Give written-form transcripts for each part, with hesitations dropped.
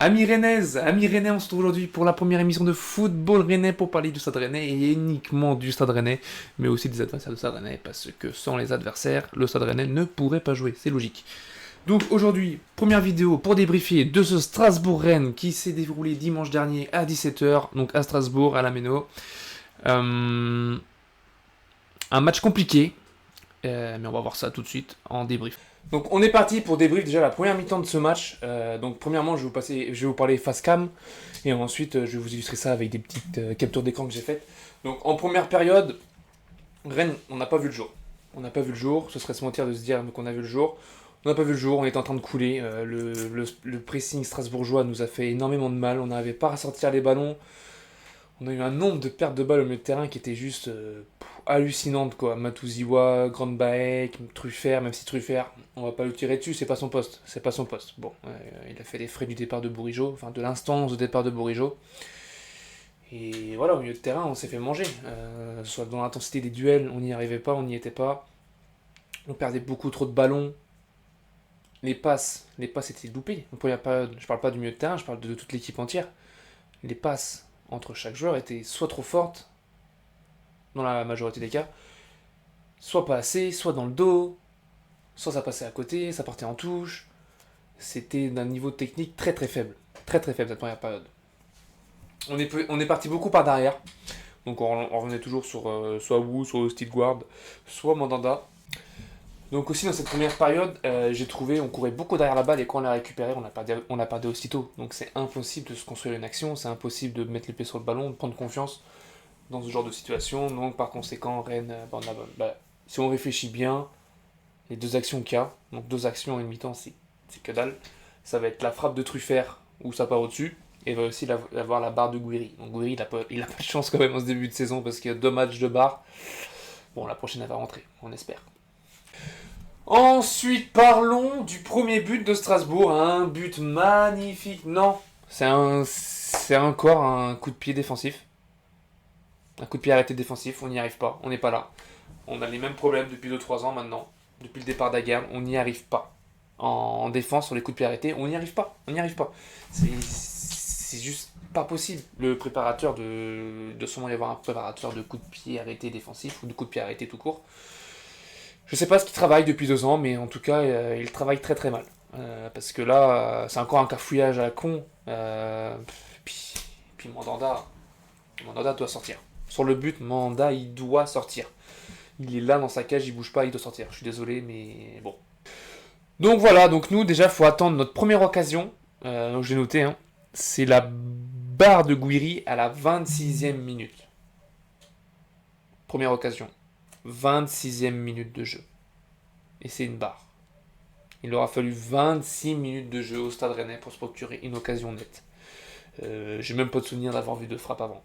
Amis Rennais, on se retrouve aujourd'hui pour la première émission de football rennais pour parler du Stade Rennais et uniquement du Stade Rennais, mais aussi des adversaires du Stade Rennais, parce que sans les adversaires, le Stade Rennais ne pourrait pas jouer, c'est logique. Donc aujourd'hui, première vidéo pour débriefer de ce Strasbourg-Rennes qui s'est déroulé dimanche dernier à 17h, donc à Strasbourg, à la Méno. Un match compliqué, mais on va voir ça tout de suite en débrief. Donc on est parti pour débrief déjà la première mi-temps de ce match. Donc premièrement je vais vous parler face cam et ensuite je vais vous illustrer ça avec des petites captures d'écran que j'ai faites. Donc en première période, Rennes, on n'a pas vu le jour. On n'a pas vu le jour, ce serait se mentir de se dire qu'on a vu le jour. On n'a pas vu le jour, on était en train de couler. Le pressing strasbourgeois nous a fait énormément de mal, on n'arrivait pas à sortir les ballons. On a eu un nombre de pertes de balles au milieu de terrain qui était juste hallucinante quoi. Matouziwa, Grande Baek, Truffert, même si Truffert, on va pas le tirer dessus, c'est pas son poste. C'est pas son poste. Bon, il a fait les frais du départ de Bourigeaud, enfin de l'instance de départ de Bourigeaud. Et voilà, au milieu de terrain, on s'est fait manger. Soit dans l'intensité des duels, on n'y arrivait pas, on n'y était pas. On perdait beaucoup trop de ballons. Les passes étaient loupées. En première période, je parle pas du milieu de terrain, je parle de toute l'équipe entière. Les passes entre chaque joueur étaient soit trop fortes, dans la majorité des cas, soit pas assez, soit dans le dos, soit ça passait à côté, ça partait en touche. C'était d'un niveau technique très très faible. Très très faible cette première période. On est parti beaucoup par derrière. Donc on revenait toujours sur soit Wu, soit Stilguard, soit Mandanda. Donc aussi dans cette première période, j'ai trouvé on courait beaucoup derrière la balle et quand on l'a récupéré, on la perdait aussitôt. Donc c'est impossible de se construire une action, c'est impossible de mettre les pieds sur le ballon, de prendre confiance dans ce genre de situation. Donc par conséquent, Rennes, si on réfléchit bien, les deux actions qu'il y a, donc deux actions en une mi-temps, c'est que dalle. Ça va être la frappe de Truffert où ça part au-dessus, et va aussi avoir la barre de Gouiri. Donc Gouiri, il a pas de chance quand même en ce début de saison parce qu'il y a deux matchs de barre. Bon, la prochaine elle va rentrer, on espère. Ensuite, parlons du premier but de Strasbourg. Un but magnifique. Non, c'est encore un coup de pied défensif. Un coup de pied arrêté défensif, on n'y arrive pas, on n'est pas là. On a les mêmes problèmes depuis 2-3 ans maintenant. Depuis le départ d'Agam, on n'y arrive pas. En défense, sur les coups de pied arrêtés, on n'y arrive pas. On n'y arrive pas. C'est juste pas possible. Le préparateur de sûrement y avoir un préparateur de coups de pied arrêtés défensifs ou de coups de pied arrêtés tout court. Je sais pas ce qu'il travaille depuis 2 ans, mais en tout cas, il travaille très très mal. Parce que là, c'est encore un cafouillage à la con. Puis Mandanda doit sortir. Sur le but, Manda, il doit sortir. Il est là dans sa cage, il bouge pas, il doit sortir. Je suis désolé, mais bon. Donc voilà, donc nous, déjà, il faut attendre notre première occasion. Donc j'ai noté, hein. C'est la barre de Gouiri à la 26e minute. Première occasion. 26e minute de jeu. Et c'est une barre. Il aura fallu 26 minutes de jeu au Stade Rennais pour se procurer une occasion nette. J'ai même pas de souvenir d'avoir vu de frappe avant.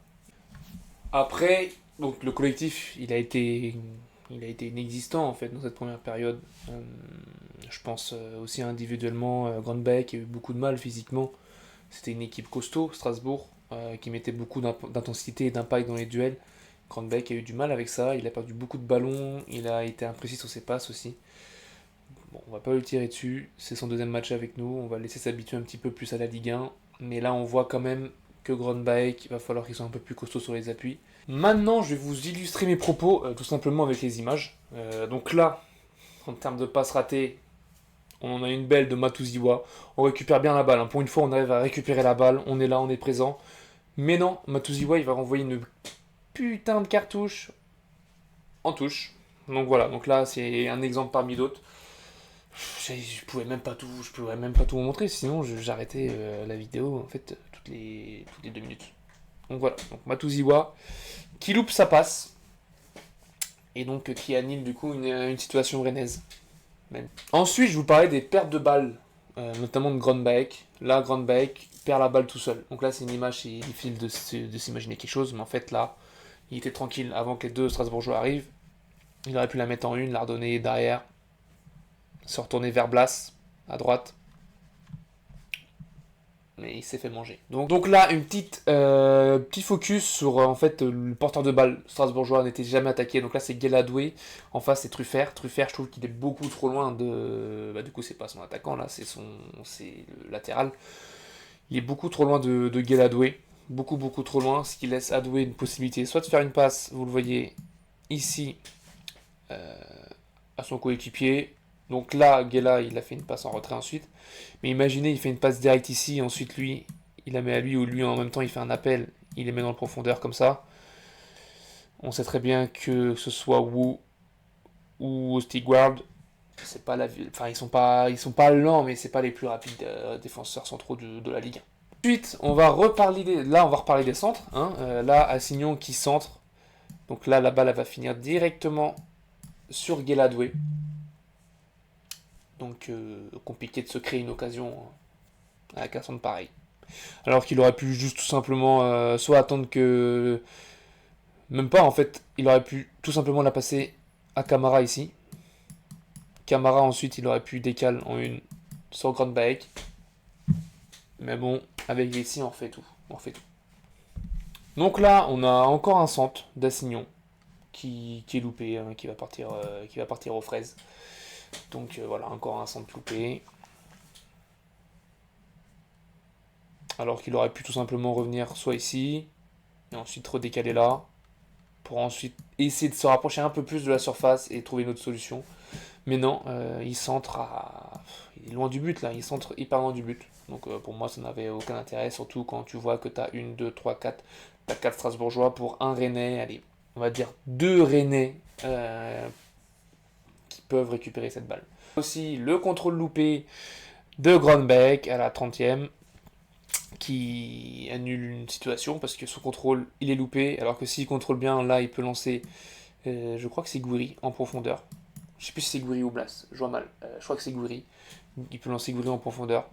Après, donc le collectif, il a été inexistant en fait dans cette première période. Je pense aussi individuellement, Grandbeck a eu beaucoup de mal physiquement. C'était une équipe costaud, Strasbourg, qui mettait beaucoup d'intensité et d'impact dans les duels. Grandbeck a eu du mal avec ça, il a perdu beaucoup de ballons, il a été imprécis sur ses passes aussi. Bon, on va pas le tirer dessus, c'est son deuxième match avec nous, on va le laisser s'habituer un petit peu plus à la Ligue 1. Mais là, on voit quand même que Grandbeck, il va falloir qu'ils soient un peu plus costauds sur les appuis. Maintenant, je vais vous illustrer mes propos tout simplement avec les images. Donc là, en termes de passes ratées, on en a une belle de Matouziwa. On récupère bien la balle. Hein. Pour une fois, on arrive à récupérer la balle. On est là, on est présent. Mais non, Matouziwa, il va renvoyer une putain de cartouche en touche. Donc voilà, donc là, c'est un exemple parmi d'autres. Je pourrais même pas tout vous montrer, sinon j'arrêtais la vidéo en fait toutes les 2 minutes. Donc voilà, donc Matouziwa qui loupe sa passe et donc qui annule du coup une situation rennaise. Même. Ensuite, je vous parlais des pertes de balles, notamment de Grandbeck. Là, Grandbeck perd la balle tout seul. Donc là, c'est une image, c'est difficile de s'imaginer quelque chose, mais en fait là, il était tranquille avant que les deux Strasbourgeois arrivent. Il aurait pu la mettre en une, la redonner derrière, se retourner vers Blas, à droite. Mais il s'est fait manger. Donc là, petit focus sur en fait le porteur de balle strasbourgeois n'était jamais attaqué. Donc là, c'est Guéladoué. En face, c'est Truffert. Truffert, je trouve qu'il est beaucoup trop loin de. Du coup, c'est pas son attaquant là, c'est le latéral. Il est beaucoup trop loin de Guel Adoué. Beaucoup trop loin, ce qui laisse Adoué une possibilité soit de faire une passe, vous le voyez ici, à son coéquipier. Donc là, Guela, il a fait une passe en retrait ensuite. Mais imaginez, il fait une passe directe ici, et ensuite lui, il la met à lui, ou lui en même temps il fait un appel, il les met dans le profondeur comme ça. On sait très bien que ce soit Wu ou Stigward, c'est pas la enfin ils sont pas lents, mais c'est pas les plus rapides défenseurs centraux de la Ligue 1. Ensuite, on va reparler des centres. Hein. Là, Assignon qui centre. Donc là, la balle elle va finir directement sur Gueladoué. Donc compliqué de se créer une occasion avec un centre pareil. Alors qu'il aurait pu juste tout simplement soit attendre que... Même pas en fait, il aurait pu tout simplement la passer à Camara ici. Camara ensuite il aurait pu décaler en une sur Grand Baek. Mais bon, avec ici on fait tout. On fait tout. Donc là, on a encore un centre d'Assignon qui est loupé, hein, qui va partir aux fraises. Donc voilà, encore un centre loupé. Alors qu'il aurait pu tout simplement revenir soit ici, et ensuite redécaler là, pour ensuite essayer de se rapprocher un peu plus de la surface et trouver une autre solution. Mais non, il centre il est loin du but là, il centre hyper loin du but. Donc pour moi ça n'avait aucun intérêt, surtout quand tu vois que tu as 1, 2, 3, 4, t'as 4 Strasbourgeois pour un Rennais, allez, on va dire 2 Rennais qui peuvent récupérer cette balle. Aussi le contrôle loupé de Grandbeck à la 30e qui annule une situation parce que son contrôle il est loupé, alors que s'il contrôle bien là il peut lancer, je crois que c'est Gouiri en profondeur. Je sais plus si c'est Gouiri ou Blas, je vois mal. Je crois que c'est Gouiri. Il peut lancer Gouiri en profondeur.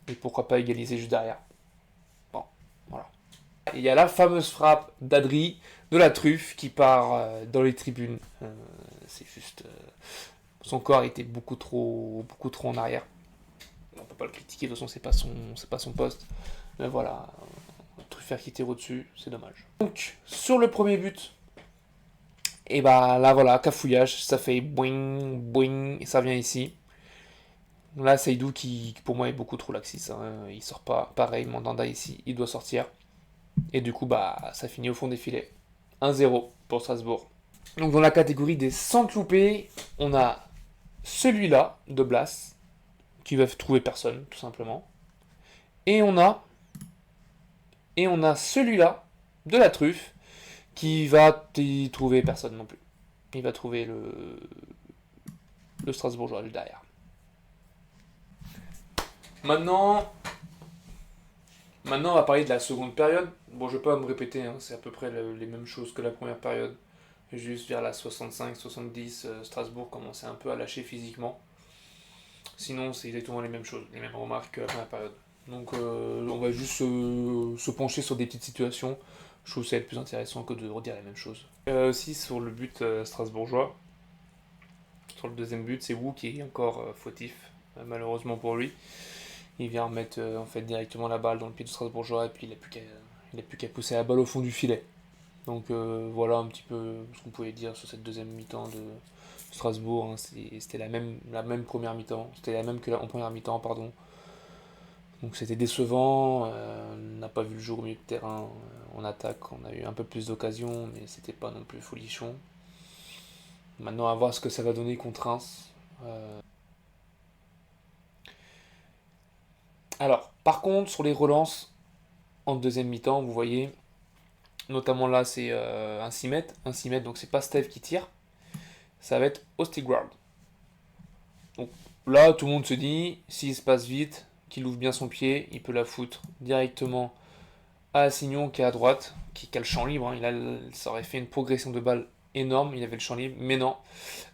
Et pourquoi pas égaliser juste derrière. Bon, voilà. Il y a la fameuse frappe d'Adri de la truffe qui part dans les tribunes. C'est juste. Son corps était beaucoup trop en arrière. On peut pas le critiquer, de toute façon c'est pas son poste. Mais voilà, Truffert qui tire au-dessus, c'est dommage. Donc, sur le premier but, et bah là voilà, cafouillage, ça fait boing, boing, et ça vient ici. Là, Seydou qui pour moi est beaucoup trop laxiste. Hein. Il sort pas. Pareil, Mandanda ici, il doit sortir. Et du coup, bah, ça finit au fond des filets. 1-0 pour Strasbourg. Donc dans la catégorie des centres loupés, on a celui-là de Blas, qui va trouver personne, tout simplement. Et on a celui-là de la truffe, qui va y trouver personne non plus. Il va trouver le Strasbourgeois derrière. Maintenant, on va parler de la seconde période. Bon, je vais pas me répéter, hein, c'est à peu près les mêmes choses que la première période. Juste vers la 65-70, Strasbourg commençait un peu à lâcher physiquement. Sinon, c'est exactement les mêmes choses, les mêmes remarques que la première période. Donc, on va juste se pencher sur des petites situations. Je trouve que ça va être plus intéressant que de redire les mêmes choses. Aussi, sur le but strasbourgeois, sur le deuxième but, c'est Wu qui est encore fautif, malheureusement pour lui. Il vient remettre en fait directement la balle dans le pied du Strasbourgeois et puis il a plus qu'à pousser la balle au fond du filet. Donc voilà un petit peu ce qu'on pouvait dire sur cette deuxième mi-temps de Strasbourg. Hein. C'était la même première mi-temps, c'était la même que en première mi-temps, pardon. Donc c'était décevant, on n'a pas vu le jour au milieu de terrain, en attaque on a eu un peu plus d'occasions, mais c'était pas non plus folichon. Maintenant à voir ce que ça va donner contre Reims. Alors, par contre, sur les relances, en deuxième mi-temps, vous voyez, notamment là, c'est un 6 mètres. Un 6 mètres, donc c'est pas Steve qui tire, ça va être Ostigward. Donc là, tout le monde se dit, s'il se passe vite, qu'il ouvre bien son pied, il peut la foutre directement à Assignon qui est à droite, qui a le champ libre. Hein. Ça aurait fait une progression de balle énorme, il avait le champ libre, mais non.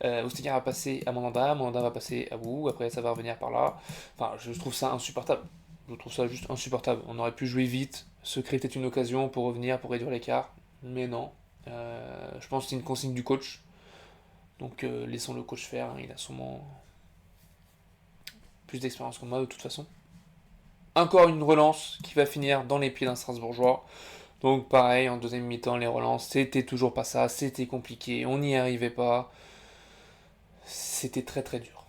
Ostigward va passer à Mandanda va passer à Wu, après ça va revenir par là. Enfin, je trouve ça insupportable. Je trouve ça juste insupportable. On aurait pu jouer vite, se créer peut-être une occasion pour revenir, pour réduire l'écart, mais non. Je pense que c'est une consigne du coach. Donc laissons le coach faire, hein. Il a sûrement plus d'expérience que moi de toute façon. Encore une relance qui va finir dans les pieds d'un Strasbourgeois. Donc pareil, en deuxième mi-temps, les relances, c'était toujours pas ça, c'était compliqué, on n'y arrivait pas. C'était très très dur.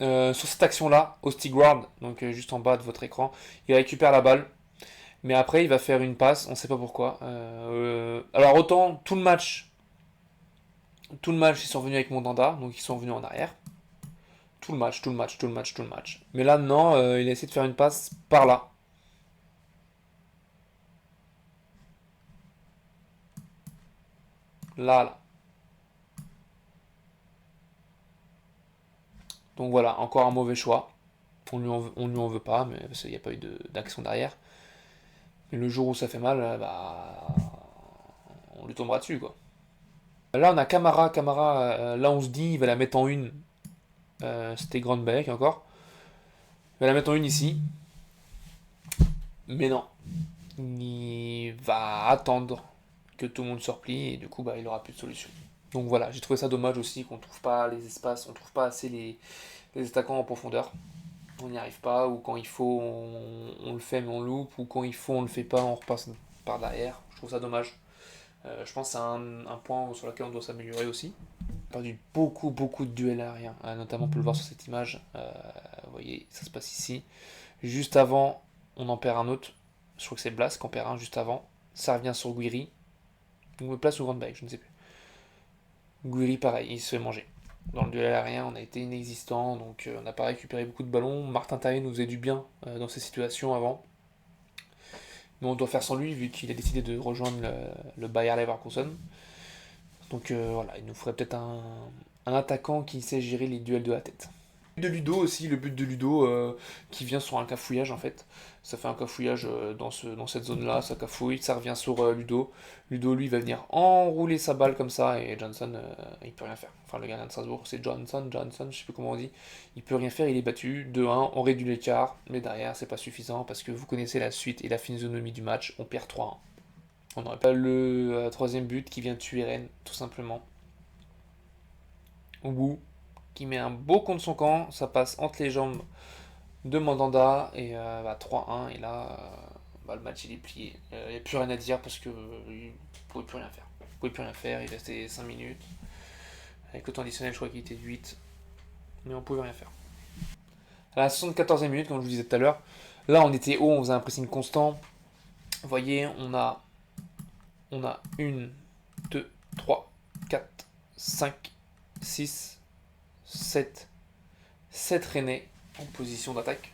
Sur cette action-là, Ostigward, donc juste en bas de votre écran, il récupère la balle. Mais après, il va faire une passe, on ne sait pas pourquoi. Alors autant, tout le match, ils sont venus avec Mandanda, donc ils sont venus en arrière. Tout le match. Mais là, non, il a essayé de faire une passe par là. Là. Donc voilà, encore un mauvais choix. On lui en veut pas, mais parce qu'il n'y a pas eu d'action derrière. Mais le jour où ça fait mal, bah, on lui tombera dessus, quoi. Là, on a Camara. Là, on se dit, il va la mettre en une. C'était Grandbeck encore. Il va la mettre en une ici. Mais non. Il va attendre que tout le monde se replie et du coup, bah, il aura plus de solution. Donc voilà, j'ai trouvé ça dommage aussi qu'on trouve pas les espaces, on trouve pas assez les attaquants en profondeur. On n'y arrive pas, ou quand il faut, on le fait mais on loupe, ou quand il faut, on le fait pas, on repasse par derrière. Je trouve ça dommage. Je pense que c'est un point sur lequel on doit s'améliorer aussi. On a perdu beaucoup de duels aériens, notamment on peut le voir sur cette image. Vous voyez, ça se passe ici. Juste avant, on en perd un autre. Je crois que c'est Blas qui en perd un juste avant. Ça revient sur Guiri. Ou Place ou Grandbeck, je ne sais plus. Guiri, pareil, il se fait manger. Dans le duel aérien, on a été inexistant, donc on n'a pas récupéré beaucoup de ballons. Martin Terrier nous faisait du bien dans ces situations avant. Mais on doit faire sans lui, vu qu'il a décidé de rejoindre le Bayer Leverkusen. Donc voilà, il nous faudrait peut-être un attaquant qui sait gérer les duels de la tête. De Ludo aussi, le but de Ludo qui vient sur un cafouillage en fait. Ça fait un cafouillage dans cette zone-là, ça cafouille, ça revient sur Ludo. Ludo lui va venir enrouler sa balle comme ça et Johnson il peut rien faire. Enfin le gardien de Strasbourg c'est Johnson, je sais plus comment on dit. Il peut rien faire, il est battu 2-1, on réduit l'écart, mais derrière c'est pas suffisant parce que vous connaissez la suite et la physionomie du match, on perd 3-1. On n'aurait pas le troisième but qui vient tuer Rennes tout simplement. Au bout, qui met un beau contre son camp, ça passe entre les jambes de Mandanda et 3-1 et là le match il est plié. Il n'y a plus rien à dire parce que il ne pouvait plus rien faire. Il pouvait plus rien faire, il restait 5 minutes. Avec le temps additionnel je crois qu'il était de 8. Mais on pouvait rien faire. À la 74e minute, comme je vous disais tout à l'heure, là on était haut, on faisait un pressing constant. Vous voyez, on a 1, 2, 3, 4, 5, 6, 7 Rennais en position d'attaque.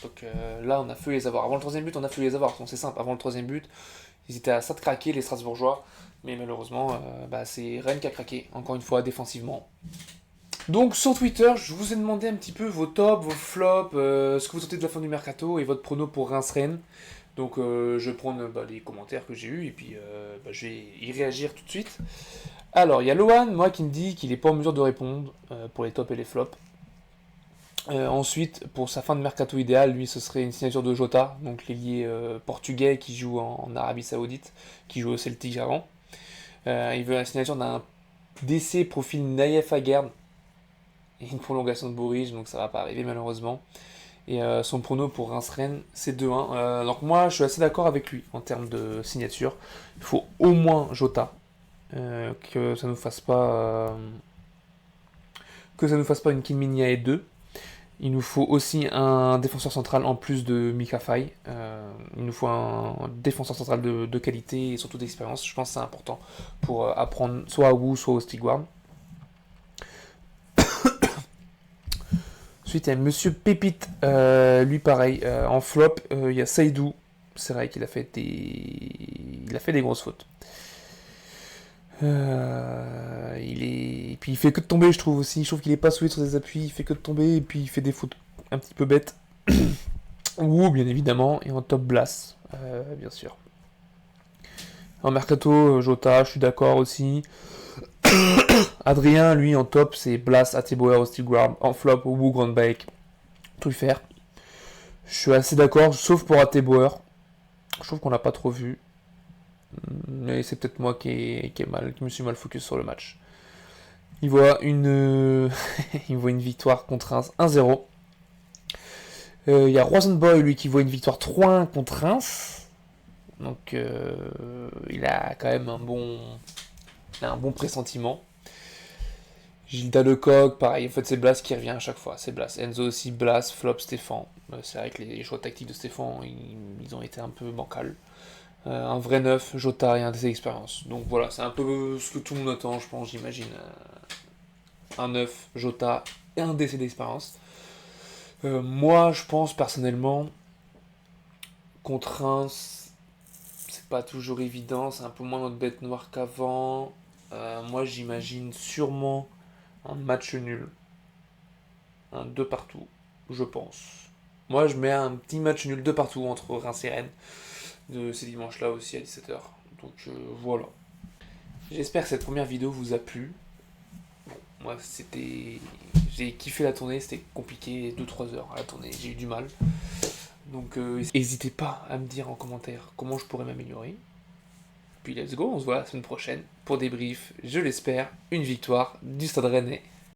Donc là, on a fait les avoir. Avant le troisième but, on a fait les avoir. Donc c'est simple. Avant le troisième but, ils étaient à ça de craquer, les Strasbourgeois. Mais malheureusement, c'est Rennes qui a craqué, encore une fois, défensivement. Donc sur Twitter, je vous ai demandé un petit peu vos tops, vos flops, ce que vous sentez de la fin du mercato et votre prono pour Reims-Rennes. Donc je vais prendre les commentaires que j'ai eus et puis je vais y réagir tout de suite. Alors, il y a Lohan, moi, qui me dit qu'il n'est pas en mesure de répondre pour les tops et les flops. Ensuite, pour sa fin de mercato idéal, lui, ce serait une signature de Jota, donc l'ailier portugais qui joue en Arabie Saoudite, qui joue au Celtic avant. Il veut la signature d'un DC profil Naïef Aguerd et une prolongation de Bourige, donc ça va pas arriver malheureusement. Et son prono pour Reims-Rennes, c'est 2-1. Donc moi, je suis assez d'accord avec lui en termes de signature. Il faut au moins Jota, que ça ne fasse pas une Kim et 2. Il nous faut aussi un défenseur central en plus de Mika Faye. Il nous faut un défenseur central de qualité et surtout d'expérience. Je pense que c'est important pour apprendre soit à Wu, soit au Stigward. Ensuite, il y a Monsieur Pépite. Lui, pareil. En flop, il y a Saïdou. C'est vrai qu'il a fait des grosses fautes. Et puis il fait que de tomber, je trouve aussi. Je trouve qu'il est pas solide sur des appuis, il fait que de tomber et puis il fait des fautes un petit peu bêtes. Ou bien évidemment, et en top Blas, bien sûr. En mercato, Jota, je suis d'accord aussi. Adrien, lui, en top, c'est Blas, Ateboer, Ostigward. En flop, Wu, Grandbeck, tout le faire. Je suis assez d'accord, sauf pour Ateboer. Je trouve qu'on l'a pas trop vu. Mais c'est peut-être moi qui me suis mal focus sur le match. Il voit une victoire contre Reims 1-0. Il y a Rosenboy, lui, qui voit une victoire 3-1 contre Reims. Donc il a quand même un bon pressentiment. Gilda Lecoq, pareil, en fait c'est Blas qui revient à chaque fois, c'est Blas. Enzo aussi, Blas, Flop, Stéphane. C'est vrai que les choix tactiques de Stéphane, ils ont été un peu bancals. Un vrai neuf, Jota et un décès d'expérience. Donc voilà, c'est un peu ce que tout le monde attend, je pense, j'imagine. Un neuf, Jota et un décès d'expérience. Moi, je pense personnellement, contre Reims, c'est pas toujours évident, c'est un peu moins notre bête noire qu'avant. Moi, j'imagine sûrement un match nul, un 2 partout, je pense. Moi, je mets un petit match nul 2 partout entre Reims et Rennes, de ces dimanches-là aussi à 17h. Donc voilà. J'espère que cette première vidéo vous a plu. Moi, c'était. J'ai kiffé la tournée, c'était compliqué, 2-3 heures à la tournée, j'ai eu du mal. Donc, n'hésitez pas à me dire en commentaire comment je pourrais m'améliorer. Puis let's go, on se voit la semaine prochaine pour débrief, je l'espère, une victoire du Stade Rennais.